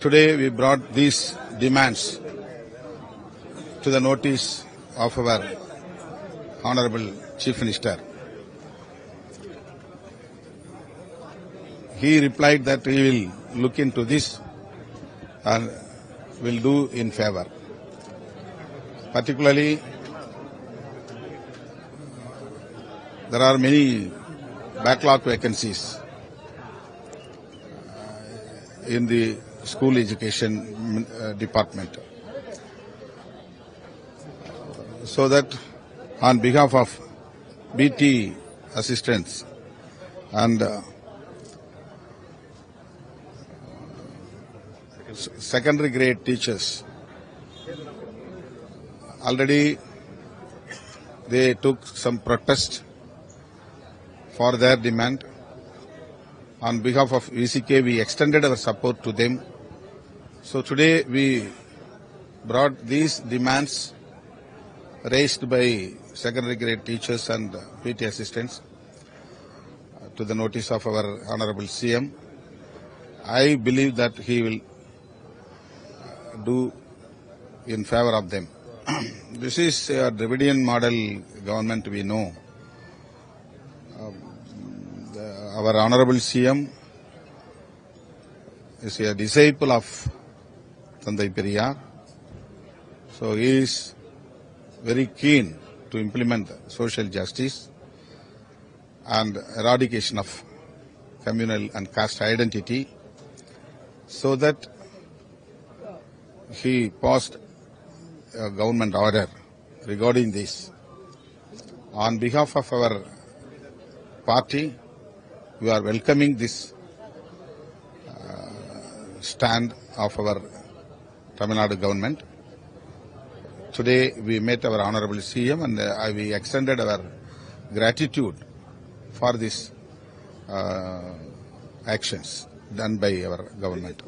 Today we brought these demands to the notice of our Honorable Chief Minister. He replied that he will look into this and will do in favor. Particularly, there are many backlog vacancies in the school education department. So that on behalf of BT assistants and secondary grade teachers, already they took some protest for their demand. On behalf of VCK, we extended our support to them. So today we brought these demands raised by secondary grade teachers and PT assistants to the notice of our Honorable CM. I believe that he will do in favor of them. This is a Dravidian model government, we know. Our Honorable CM is a disciple of Thandai Periyar. So he is very keen to implement social justice and eradication of communal and caste identity, so that he passed a government order regarding this. On behalf of our party, we are welcoming this stand of our Tamil Nadu government. Today we met our Honorable CM and we extended our gratitude for these actions done by our government.